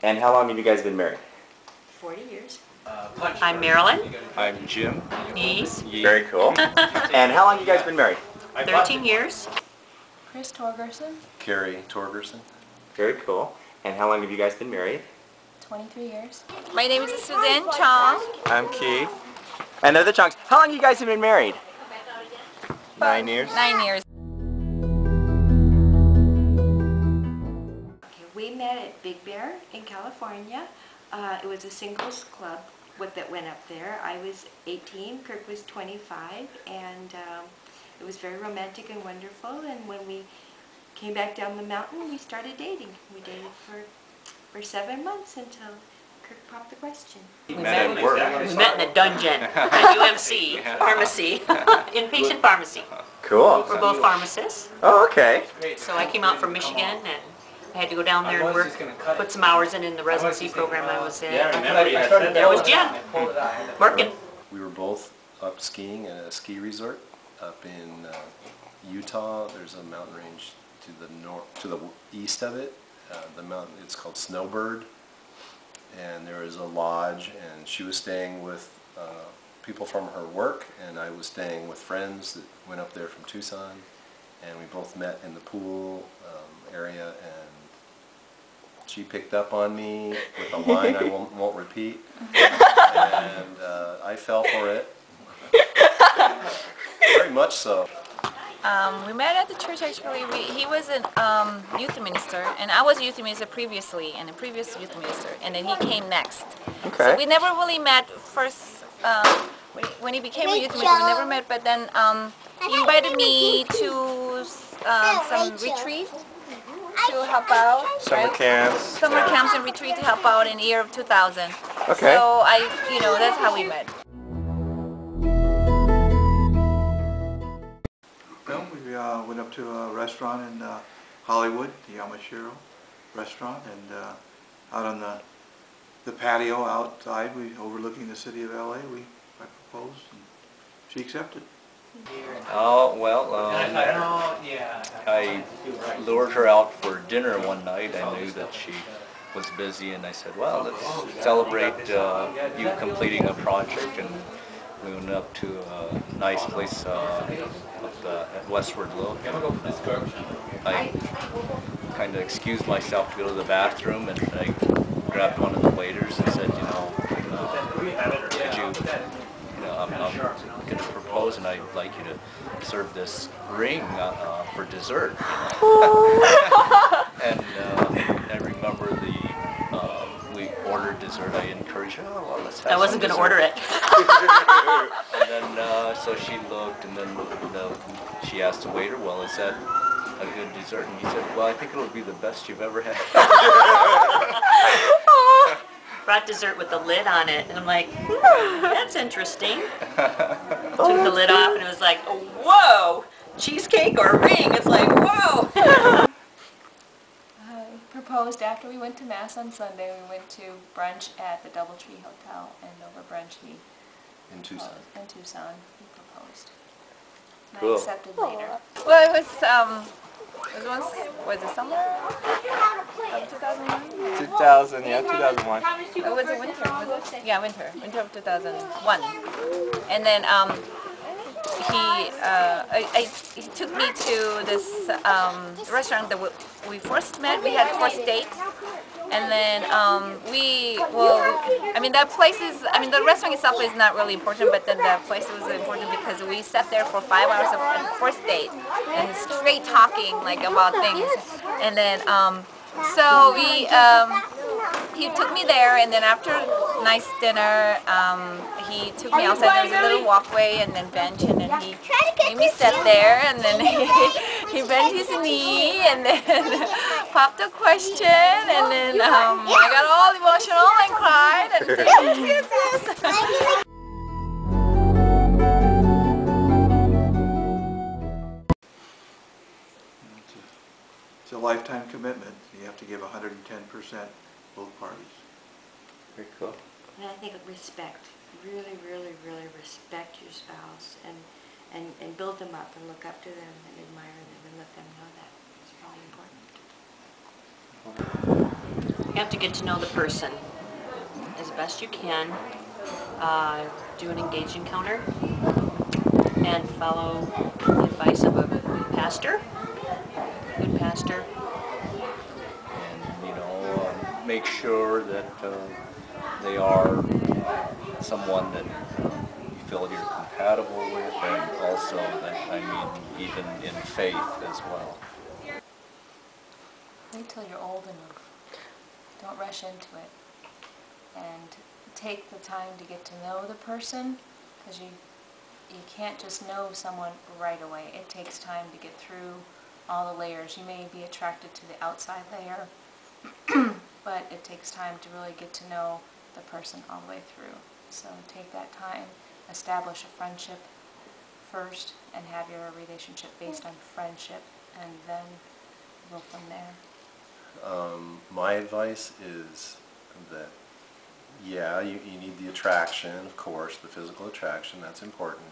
And how long have you guys been married? 40 years. I'm Marilyn. I'm Jim. Yee. Very cool. And how long have you guys been married? 13 years. Chris Torgerson. Carrie Torgerson. Very cool. And how long have you guys been married? 23 years. My name is Suzanne Chong. I'm Keith. And they're the Chongs. How long have you guys been married? 9 years. 9 years. Okay, we met at Big Bear in California. It was a singles club that went up there. I was 18, Kirk was 25, and it was very romantic and wonderful. And when we came back down the mountain, we started dating. We dated for 7 months until Kirk popped the question. We met in a dungeon at UMC Pharmacy, inpatient pharmacy. Cool. We're both pharmacists. Oh, okay. So I came out from Michigan and I had to go down there and work, put some hours in the residency program I was in. And there was Jen, working. We were both up skiing at a ski resort up in Utah. There's a mountain range to the east of it. The mountain, it's called Snowbird. And there is a lodge, and she was staying with people from her work, and I was staying with friends that went up there from Tucson, and we both met in the pool area, and she picked up on me with a line I won't repeat, and I fell for it, very much so. We met at the church actually. He was a youth minister, and I was a youth minister previously, and a previous youth minister, and then he came next. Okay. So we never really met first, when he became a youth minister, we never met, but then he invited me to some retreat to help out. Summer camps. Summer camps and retreat to help out in the year of 2000. Okay. So that's how we met. Well, we went up to a restaurant in Hollywood, the Yamashiro restaurant, and out on the patio outside, overlooking the city of LA, I proposed, and she accepted. Oh, well, I lured her out for dinner one night. I knew that she was busy, and I said, well, let's celebrate you completing a project. And we went up to a nice place at Westward Look. I kind of excused myself to go to the bathroom, and I grabbed one of the waiters and said, I'm going to propose, and I'd like you to serve this ring for dessert. And I remember we ordered dessert. I encouraged her, oh, well, let's have I wasn't going to order it. And then, so she looked, and then she asked the waiter, well, is that a good dessert? And he said, well, I think it'll be the best you've ever had. Brought dessert with the lid on it, and I'm like, that's interesting. Took the lid off, and it was like, oh, whoa, cheesecake or a ring? It's like, whoa. I proposed after we went to Mass on Sunday. We went to brunch at the Doubletree Hotel, and over brunch In Tucson. In Tucson, he proposed. And Cool. I accepted later. Well, it was it summer of 2001? 2000, yeah, 2001. Or was it winter? Was it? Yeah, winter of 2001. And then he took me to this restaurant that we first met. We had first date. And then the restaurant itself is not really important, but then the place was important because we sat there for 5 hours of first date and straight talking like about things. And then so he took me there, and then after a nice dinner, he took me outside. There was a little walkway and then bench, and then he made me sit there, and then he bent his knee, and then popped a question, and then I got all emotional and cried and said, yes. It's a lifetime commitment. You have to give 110%, both parties. Very cool. And I think respect. Really, really, really respect your spouse and build them up and look up to them and admire them and let them know that. It's really important. You have to get to know the person as best you can. Do an engaged encounter and follow the advice of a pastor, good pastor. And, you know, make sure that they are someone that you feel you're compatible with, and also that, I mean, even in faith as well. Wait till you're old enough. Don't rush into it. And take the time to get to know the person, because you can't just know someone right away. It takes time to get through all the layers. You may be attracted to the outside layer, but it takes time to really get to know the person all the way through. So take that time, establish a friendship first, and have your relationship based on friendship, and then go from there. My advice is that, yeah, you need the attraction, of course, the physical attraction, that's important.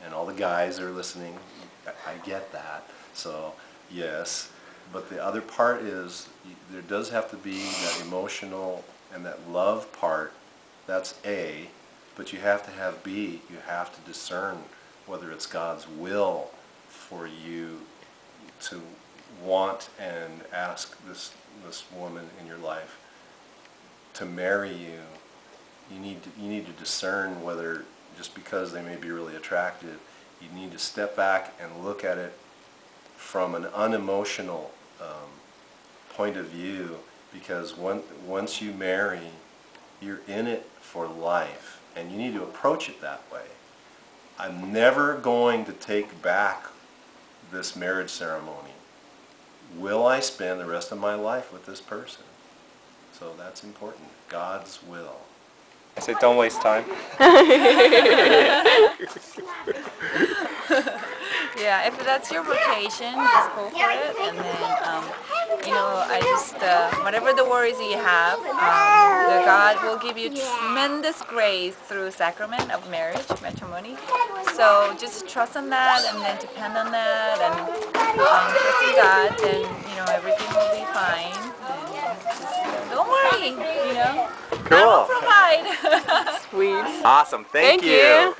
And all the guys that are listening, I get that. So, yes. But the other part is, there does have to be that emotional and that love part. That's A. But you have to have B. You have to discern whether it's God's will for you to want and ask this woman in your life to marry you. You need to discern whether, just because they may be really attractive, you need to step back and look at it from an unemotional point of view, because once you marry, you're in it for life, and you need to approach it that way. I'm never going to take back this marriage ceremony. Will I spend the rest of my life with this person? So that's important. God's will. I said don't waste time. Yeah, if that's your vocation, just go for it. And then, you know, I just, whatever the worries you have, God will give you tremendous grace through sacrament of marriage, matrimony. So just trust on that, and then depend on that, and trust in God, and, you know, everything will be fine. And just, don't worry, you know. Cool. God will provide. Sweet. Awesome. Thank you.